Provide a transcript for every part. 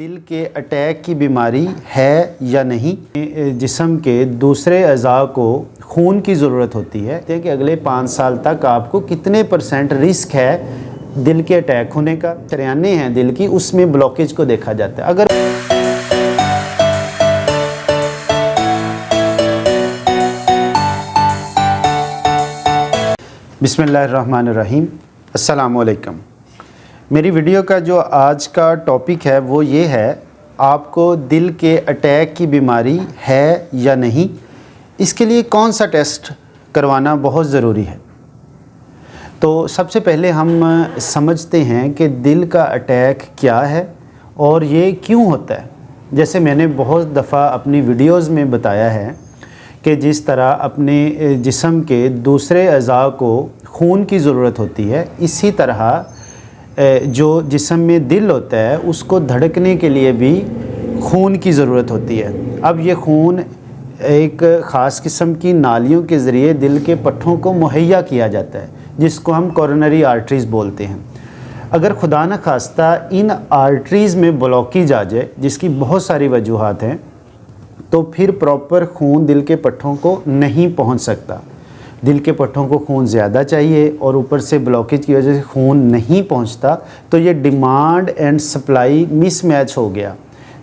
दिल के अटैक की बीमारी है या नहीं। जिस्म के दूसरे अज़ा को खून की ज़रूरत होती है कि अगले 5 साल तक आपको कितने % रिस्क है दिल के अटैक होने का। शरयाने हैं दिल की, उसमें ब्लॉकेज को देखा जाता है। अगर बिस्मिल्लाहिर्रहमानिर्रहीम, अस्सलामु अलैकुम। मेरी वीडियो का जो आज का टॉपिक है वो ये है, आपको दिल के अटैक की बीमारी है या नहीं, इसके लिए कौन सा टेस्ट करवाना बहुत ज़रूरी है। तो सबसे पहले हम समझते हैं कि दिल का अटैक क्या है और ये क्यों होता है। जैसे मैंने बहुत दफ़ा अपनी वीडियोज़ में बताया है कि जिस तरह अपने जिस्म के दूसरे अज़ा को खून की ज़रूरत होती है, इसी तरह जो जिस्म में दिल होता है उसको धड़कने के लिए भी खून की ज़रूरत होती है। अब ये खून एक ख़ास किस्म की नालियों के ज़रिए दिल के पट्ठों को मुहैया किया जाता है, जिसको हम कोरोनरी आर्टरीज़ बोलते हैं। अगर खुदा न खास्ता इन आर्टरीज़ में ब्लॉकेज आ जाए, जिसकी बहुत सारी वजूहात हैं, तो फिर प्रॉपर खून दिल के पट्ठों को नहीं पहुंच सकता। दिल के पट्ठों को खून ज़्यादा चाहिए और ऊपर से ब्लॉकेज की वजह से खून नहीं पहुंचता, तो ये डिमांड एंड सप्लाई मिसमैच हो गया,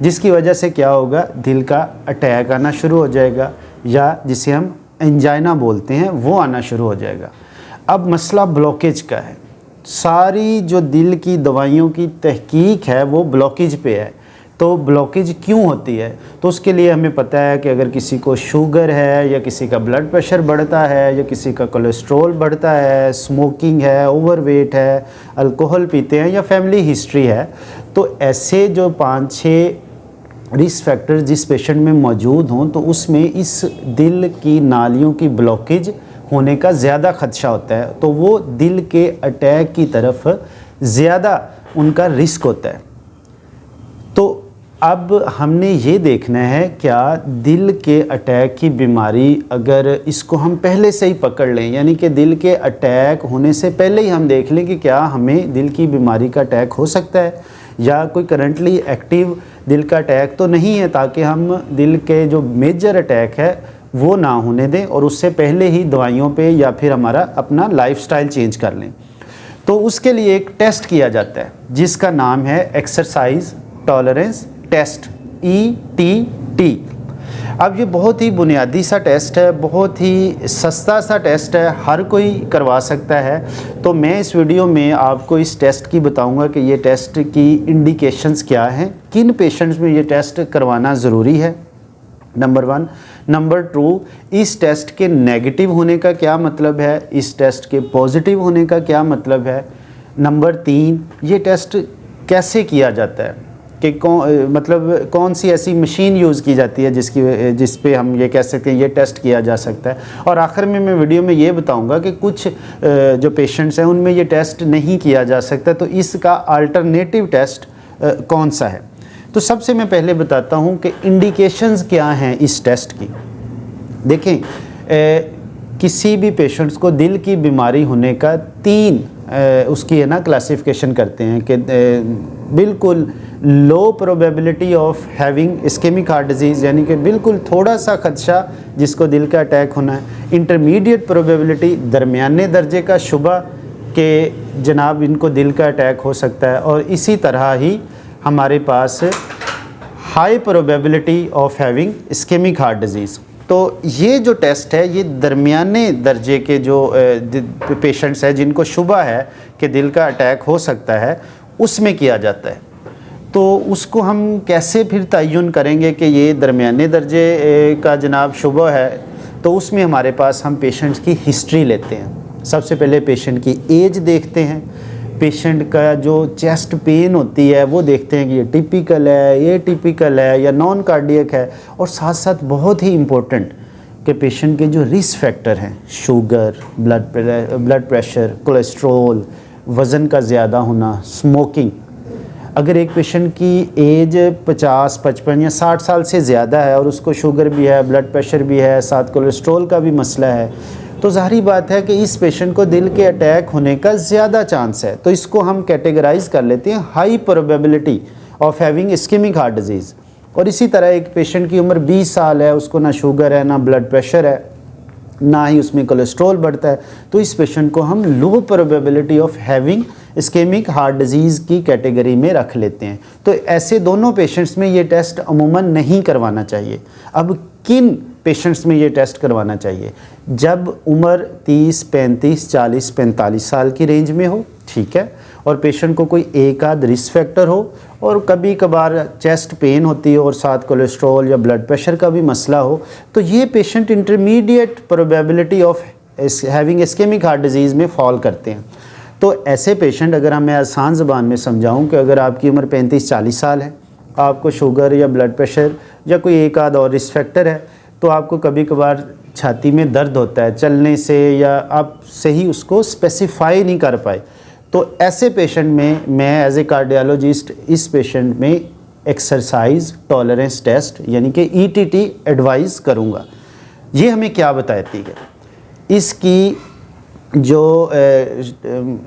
जिसकी वजह से क्या होगा, दिल का अटैक आना शुरू हो जाएगा, या जिसे हम एंजाइना बोलते हैं वो आना शुरू हो जाएगा। अब मसला ब्लॉकेज का है। सारी जो दिल की दवाइयों की तहकीक है वो ब्लॉकेज पे है। तो ब्लॉकेज क्यों होती है, तो उसके लिए हमें पता है कि अगर किसी को शुगर है, या किसी का ब्लड प्रेशर बढ़ता है, या किसी का कोलेस्ट्रॉल बढ़ता है, स्मोकिंग है, ओवरवेट है, अल्कोहल पीते हैं, या फैमिली हिस्ट्री है, तो ऐसे जो 5-6 रिस्क फैक्टर जिस पेशेंट में मौजूद हों, तो उसमें इस दिल की नालियों की ब्लॉकेज होने का ज़्यादा ख़दशा होता है। तो वो दिल के अटैक की तरफ ज़्यादा उनका रिस्क होता है। तो अब हमने ये देखना है, क्या दिल के अटैक की बीमारी, अगर इसको हम पहले से ही पकड़ लें, यानी कि दिल के अटैक होने से पहले ही हम देख लें कि क्या हमें दिल की बीमारी का अटैक हो सकता है, या कोई करंटली एक्टिव दिल का अटैक तो नहीं है, ताकि हम दिल के जो मेजर अटैक है वो ना होने दें और उससे पहले ही दवाइयों पे या फिर हमारा अपना लाइफस्टाइल चेंज कर लें। तो उसके लिए एक टेस्ट किया जाता है जिसका नाम है एक्सरसाइज टॉलरेंस टेस्ट, ETT। अब ये बहुत ही बुनियादी सा टेस्ट है, बहुत ही सस्ता सा टेस्ट है, हर कोई करवा सकता है। तो मैं इस वीडियो में आपको इस टेस्ट की बताऊंगा कि ये टेस्ट की इंडिकेशंस क्या हैं, किन पेशेंट्स में ये टेस्ट करवाना ज़रूरी है, नंबर 1। नंबर 2, इस टेस्ट के नेगेटिव होने का क्या मतलब है, इस टेस्ट के पॉजिटिव होने का क्या मतलब है। नंबर 3, ये टेस्ट कैसे किया जाता है, कि कौन सी ऐसी मशीन यूज़ की जाती है जिस पे हम ये कह सकते हैं ये टेस्ट किया जा सकता है। और आखिर में मैं वीडियो में ये बताऊंगा कि कुछ जो पेशेंट्स हैं उनमें ये टेस्ट नहीं किया जा सकता, तो इसका अल्टरनेटिव टेस्ट कौन सा है। तो सबसे मैं पहले बताता हूँ कि इंडिकेशंस क्या हैं इस टेस्ट की। देखें, किसी भी पेशेंट्स को दिल की बीमारी होने का 3 उसकी है ना क्लासिफिकेशन करते हैं कि बिल्कुल low probability of having ischaemic heart disease, यानी कि बिल्कुल थोड़ा सा खदशा जिसको दिल का अटैक होना है। इंटरमीडिएट प्रोबेबिलिटी, दरमियाने दर्जे का शुबा कि जनाब इनको दिल का अटैक हो सकता है। और इसी तरह ही हमारे पास high probability of having ischaemic heart disease. तो ये जो टेस्ट है ये दरमियाने दर्जे के जो पेशेंट्स हैं जिनको शुबा है कि दिल का अटैक हो सकता है, उसमें किया जाता है। तो उसको हम कैसे फिर तयन करेंगे कि ये दरमियाने दर्जे का जनाब शुबा है, तो उसमें हमारे पास हम पेशेंट्स की हिस्ट्री लेते हैं। सबसे पहले पेशेंट की एज देखते हैं, पेशेंट का जो चेस्ट पेन होती है वो देखते हैं कि ये टिपिकल है, ये टिपिकल है, या नॉन कार्डियक है। और साथ साथ बहुत ही इम्पोर्टेंट कि पेशेंट के जो रिस्क फैक्टर हैं, शुगर, ब्लड प्रेशर, कोलेस्ट्रॉल, वज़न का ज़्यादा होना, स्मोकिंग। अगर एक पेशेंट की एज 50, 55 या 60 साल से ज़्यादा है और उसको शुगर भी है, ब्लड प्रेशर भी है, साथ कोलेस्ट्रॉल का भी मसला है, तो ज़ाहिरी बात है कि इस पेशेंट को दिल के अटैक होने का ज़्यादा चांस है। तो इसको हम कैटेगराइज़ कर लेते हैं high probability of having ischaemic heart disease. और इसी तरह एक पेशेंट की उम्र 20 साल है, उसको ना शुगर है, ना ब्लड प्रेशर है, ना ही उसमें कोलेस्ट्रॉल बढ़ता है, तो इस पेशेंट को हम low probability of having ischaemic heart disease की कैटेगरी में रख लेते हैं। तो ऐसे दोनों पेशेंट्स में ये टेस्ट अमूमन नहीं करवाना चाहिए। अब किन पेशेंट्स में ये टेस्ट करवाना चाहिए? जब उम्र 30, 35, 40, 45 साल की रेंज में हो, ठीक है, और पेशेंट को कोई एक आध रिस्क फैक्टर हो, और कभी कभार चेस्ट पेन होती है और साथ कोलेस्ट्रॉल या ब्लड प्रेशर का भी मसला हो, तो ये patient intermediate probability of having ischaemic heart disease में फॉल करते हैं। तो ऐसे पेशेंट, अगर मैं आसान ज़बान में समझाऊं कि अगर आपकी उम्र 35-40 साल है, आपको शुगर या ब्लड प्रेशर या कोई एक आध और रिस्क फैक्टर है, तो आपको कभी कभार छाती में दर्द होता है चलने से, या आप सही उसको स्पेसिफाई नहीं कर पाए, तो ऐसे पेशेंट में मैं एज ए कार्डियोलॉजिस्ट इस पेशेंट में एक्सरसाइज टॉलरेंस टेस्ट यानी कि ETT एडवाइस करूँगा। ये हमें क्या बताती है? इसकी जो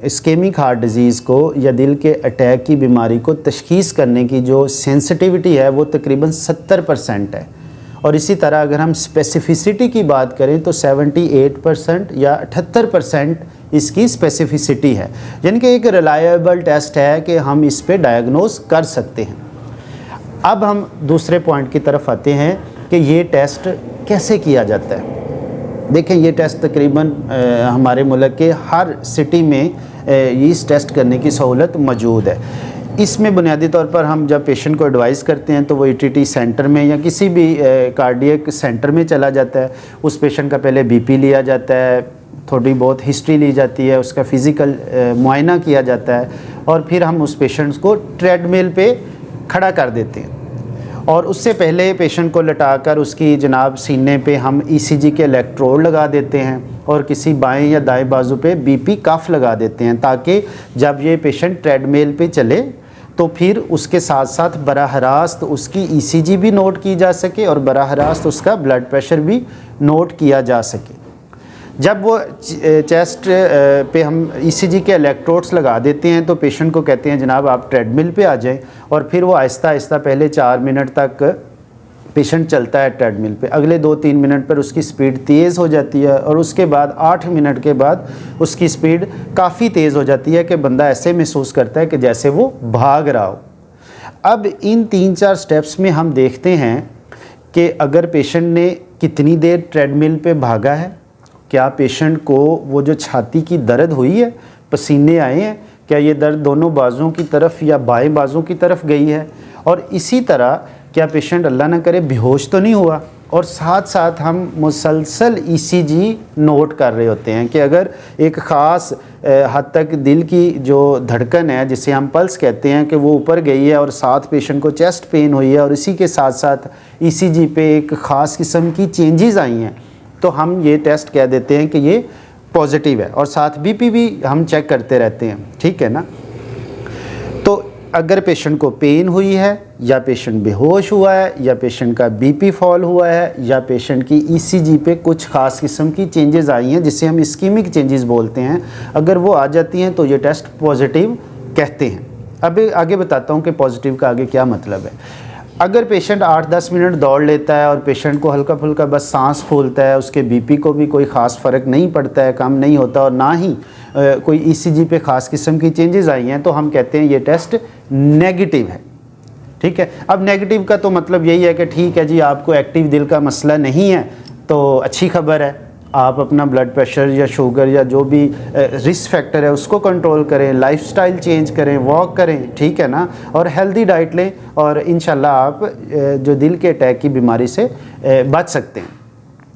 इस्केमिक हार्ट डिज़ीज़ को या दिल के अटैक की बीमारी को तशख़ीस करने की जो सेंसिटिविटी है वो तकरीबन 70% है। और इसी तरह अगर हम स्पेसिफिसिटी की बात करें तो 78% या 78% इसकी स्पेसिफिसिटी है, यानी कि एक रिलायबल टेस्ट है कि हम इस पे डायग्नोज कर सकते हैं। अब हम दूसरे पॉइंट की तरफ आते हैं कि ये टेस्ट कैसे किया जाता है। देखें, ये टेस्ट तकरीबन हमारे मुल्क के हर सिटी में इस टेस्ट करने की सहूलत मौजूद है। इसमें बुनियादी तौर पर हम जब पेशेंट को एडवाइस करते हैं तो वो ETT सेंटर में या किसी भी कार्डियक सेंटर में चला जाता है। उस पेशेंट का पहले BP लिया जाता है, थोड़ी बहुत हिस्ट्री ली जाती है, उसका फ़िज़िकल मुआयना किया जाता है, और फिर हम उस पेशेंट्स को ट्रेडमिल पे खड़ा कर देते हैं। और उससे पहले पेशेंट को लटाकर उसकी जनाब सीने पे हम ECG के इलेक्ट्रोड लगा देते हैं, और किसी बाएं या दाएं बाजू पे BP कफ लगा देते हैं, ताकि जब ये पेशेंट ट्रेडमिल पे चले तो फिर उसके साथ साथ बराह रास्त उसकी ECG भी नोट की जा सके और बराह रास्त उसका ब्लड प्रेशर भी नोट किया जा सके। जब वो चेस्ट पे हम ECG के इलेक्ट्रोड्स लगा देते हैं तो पेशेंट को कहते हैं जनाब आप ट्रेडमिल पे आ जाएं, और फिर वो आहिस्ता आहिस्ता पहले 4 मिनट तक पेशेंट चलता है ट्रेडमिल पे। अगले 2-3 मिनट पर उसकी स्पीड तेज़ हो जाती है, और उसके बाद 8 मिनट के बाद उसकी स्पीड काफ़ी तेज़ हो जाती है कि बंदा ऐसे महसूस करता है कि जैसे वो भाग रहा हो। अब इन 3-4 स्टेप्स में हम देखते हैं कि अगर पेशेंट ने कितनी देर ट्रेडमिल पे भागा है, क्या पेशेंट को वो जो छाती की दर्द हुई है, पसीने आए हैं, क्या ये दर्द दोनों बाजुओं की तरफ या बाएं बाजू की तरफ गई है, और इसी तरह क्या पेशेंट अल्लाह ना करे बेहोश तो नहीं हुआ। और साथ साथ हम मुसलसल ECG नोट कर रहे होते हैं कि अगर एक ख़ास हद तक दिल की जो धड़कन है जिसे हम पल्स कहते हैं कि वो ऊपर गई है, और साथ पेशेंट को चेस्ट पेन हुई है, और इसी के साथ साथ ECG पे एक ख़ास किस्म की चेंजेस आई हैं, तो हम ये टेस्ट कह देते हैं कि ये पॉजिटिव है। और साथ BP भी हम चेक करते रहते हैं, ठीक है ना। तो अगर पेशेंट को पेन हुई है, या पेशेंट बेहोश हुआ है, या पेशेंट का BP फॉल हुआ है, या पेशेंट की ECG पे कुछ ख़ास किस्म की चेंजेस आई हैं जिसे हम इस्कीमिक चेंजेस बोलते हैं, अगर वो आ जाती हैं तो ये टेस्ट पॉजिटिव कहते हैं। अब आगे बताता हूँ कि पॉजिटिव का आगे क्या मतलब है। अगर पेशेंट 8-10 मिनट दौड़ लेता है और पेशेंट को हल्का फुल्का बस सांस फूलता है, उसके BP को भी कोई ख़ास फ़र्क नहीं पड़ता है, कम नहीं होता, और ना ही कोई ECG पे ख़ास किस्म की चेंजेस आई हैं, तो हम कहते हैं ये टेस्ट नेगेटिव है, ठीक है। अब नेगेटिव का तो मतलब यही है कि ठीक है जी, आपको एक्टिव दिल का मसला नहीं है तो अच्छी खबर है, आप अपना ब्लड प्रेशर या शुगर या जो भी रिस्क फैक्टर है उसको कंट्रोल करें, लाइफस्टाइल चेंज करें, वॉक करें, ठीक है ना, और हेल्दी डाइट लें, और इंशाल्लाह आप जो दिल के अटैक की बीमारी से बच सकते हैं।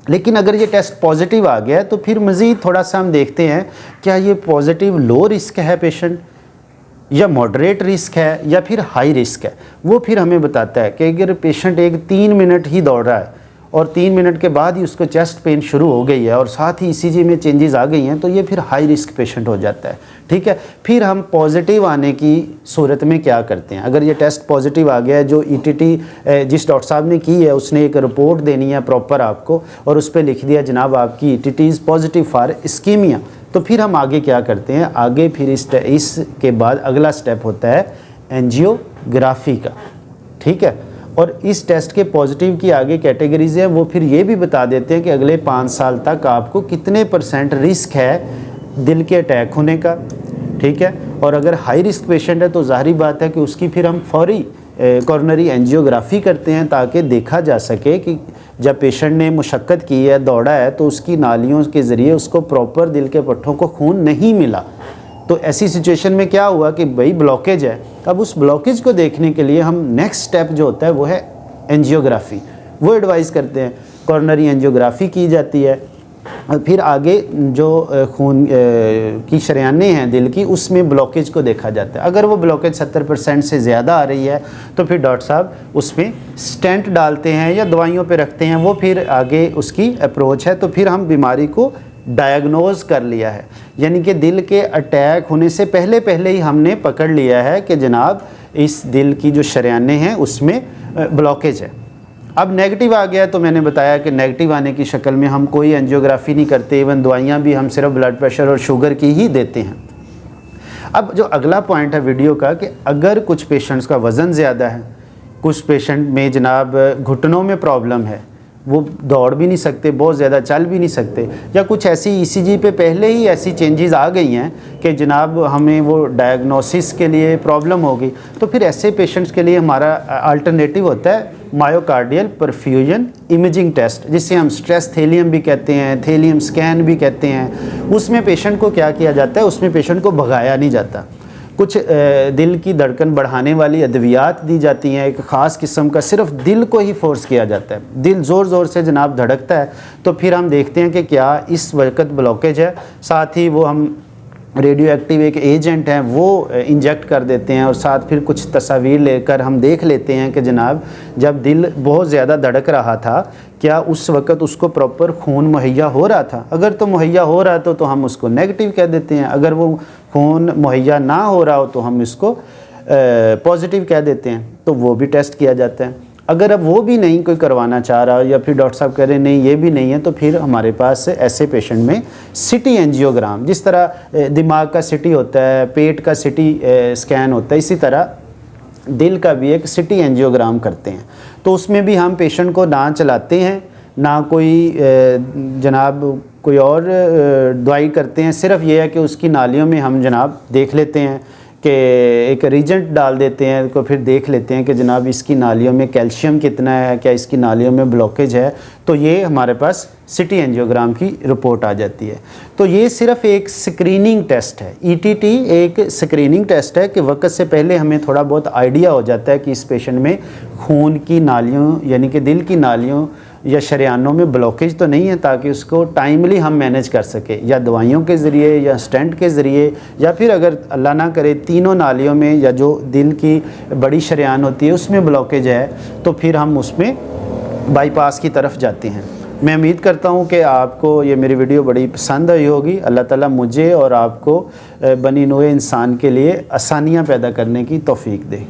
लेकिन अगर ये टेस्ट पॉजिटिव आ गया है तो फिर मज़ीद थोड़ा सा हम देखते हैं, क्या ये पॉजिटिव लो रिस्क है पेशेंट, या मॉडरेट रिस्क है, या फिर हाई रिस्क है। वो फिर हमें बताता है कि अगर पेशेंट 3 मिनट ही दौड़ रहा है और 3 मिनट के बाद ही उसको चेस्ट पेन शुरू हो गई है और साथ ही ECG में चेंजेस आ गई हैं, तो ये फिर हाई रिस्क पेशेंट हो जाता है, ठीक है। फिर हम पॉजिटिव आने की सूरत में क्या करते हैं? अगर ये टेस्ट पॉजिटिव आ गया है, जो ETT जिस डॉक्टर साहब ने की है उसने एक रिपोर्ट देनी है प्रॉपर आपको, और उस पर लिख दिया जनाब आपकी ETT is positive for ischaemia, तो फिर हम आगे क्या करते हैं? आगे फिर इसके बाद अगला स्टेप होता है एंजियोग्राफी का, ठीक है। और इस टेस्ट के पॉजिटिव की आगे कैटेगरीज हैं, वो फिर ये भी बता देते हैं कि अगले 5 साल तक आपको कितने % रिस्क है दिल के अटैक होने का, ठीक है। और अगर हाई रिस्क पेशेंट है तो ज़ाहिर बात है कि उसकी फिर हम फौरी कॉर्नरी एंजियोग्राफी करते हैं, ताकि देखा जा सके कि जब पेशेंट ने मुशक्क़त की है, दौड़ा है, तो उसकी नालियों के ज़रिए उसको प्रॉपर दिल के पट्टों को खून नहीं मिला। तो ऐसी सिचुएशन में क्या हुआ कि भाई ब्लॉकेज है। अब उस ब्लॉकेज को देखने के लिए हम नेक्स्ट स्टेप जो होता है वो है एंजियोग्राफी, वो एडवाइस करते हैं। कॉर्नरी एंजियोग्राफी की जाती है, फिर आगे जो खून की शरेयानें हैं दिल की, उसमें ब्लॉकेज को देखा जाता है। अगर वो ब्लॉकेज 70% से ज़्यादा आ रही है तो फिर डॉक्टर साहब उसमें स्टेंट डालते हैं या दवाइयों पे रखते हैं, वो फिर आगे उसकी अप्रोच है। तो फिर हम बीमारी को डायग्नोज कर लिया है, यानी कि दिल के अटैक होने से पहले पहले ही हमने पकड़ लिया है कि जनाब इस दिल की जो शरेयानें हैं उसमें ब्लॉकेज है। अब नेगेटिव आ गया तो मैंने बताया कि नेगेटिव आने की शक्ल में हम कोई एंजियोग्राफी नहीं करते, इवन दवाइयाँ भी हम सिर्फ ब्लड प्रेशर और शुगर की ही देते हैं। अब जो अगला पॉइंट है वीडियो का कि अगर कुछ पेशेंट्स का वज़न ज़्यादा है, कुछ पेशेंट में जनाब घुटनों में प्रॉब्लम है, वो दौड़ भी नहीं सकते, बहुत ज़्यादा चल भी नहीं सकते, या कुछ ऐसी ईसीजी पे पहले ही ऐसी चेंजेस आ गई हैं कि जनाब हमें वो डायग्नोसिस के लिए प्रॉब्लम होगी, तो फिर ऐसे पेशेंट्स के लिए हमारा अल्टरनेटिव होता है मायोकार्डियल परफ्यूजन इमेजिंग टेस्ट, जिसे हम स्ट्रेस थेलियम भी कहते हैं, थेलियम स्कैन भी कहते हैं। उसमें पेशेंट को क्या किया जाता है, उसमें पेशेंट को भगाया नहीं जाता, कुछ दिल की धड़कन बढ़ाने वाली अद्वियात दी जाती हैं, एक ख़ास किस्म का, सिर्फ दिल को ही फोर्स किया जाता है। दिल ज़ोर ज़ोर से जनाब धड़कता है, तो फिर हम देखते हैं कि क्या इस वक्त ब्लॉकेज है। साथ ही वो हम रेडियो एक्टिव एक एजेंट हैं वो इंजेक्ट कर देते हैं, और साथ फिर कुछ तस्वीर लेकर हम देख लेते हैं कि जनाब जब दिल बहुत ज़्यादा धड़क रहा था, क्या उस वक़्त उसको प्रॉपर खून मुहैया हो रहा था। अगर तो मुहैया हो रहा तो हम उसको नेगेटिव कह देते हैं, अगर वो खून मुहैया ना हो रहा हो तो हम इसको पॉजिटिव कह देते हैं, तो वो भी टेस्ट किया जाता है। अगर अब वो भी नहीं कोई करवाना चाह रहा, या फिर डॉक्टर साहब कह रहे नहीं ये भी नहीं है, तो फिर हमारे पास ऐसे पेशेंट में सिटी एंजियोग्राम, जिस तरह दिमाग का सिटी होता है, पेट का सिटी स्कैन होता है, इसी तरह दिल का भी एक सिटी एंजियोग्राम करते हैं। तो उसमें भी हम पेशेंट को ना चलाते हैं, ना कोई जनाब कोई और दवाई करते हैं, सिर्फ ये है कि उसकी नालियों में हम जनाब देख लेते हैं कि एक रीजेंट डाल देते हैं, तो फिर देख लेते हैं कि जनाब इसकी नालियों में कैल्शियम कितना है, क्या इसकी नालियों में ब्लॉकेज है, तो ये हमारे पास सिटी एंजियोग्राम की रिपोर्ट आ जाती है। तो ये सिर्फ एक स्क्रीनिंग टेस्ट है, ईटीटी एक स्क्रीनिंग टेस्ट है कि वक्त से पहले हमें थोड़ा बहुत आइडिया हो जाता है कि इस पेशेंट में खून की नालियों यानी कि दिल की नालियों या शरेयानों में ब्लॉकेज तो नहीं है, ताकि उसको टाइमली हम मैनेज कर सके, या दवाइयों के ज़रिए या स्टेंट के ज़रिए, या फिर अगर अल्लाह ना करे तीनों नालियों में या जो दिल की बड़ी शरेयान होती है उसमें ब्लॉकेज है, तो फिर हम उसमें बाईपास की तरफ जाते हैं। मैं उम्मीद करता हूँ कि आपको ये मेरी वीडियो बड़ी पसंद आई होगी। अल्लाह ताला मुझे और आपको बनी नोए इंसान के लिए आसानियाँ पैदा करने की तौफीक दे।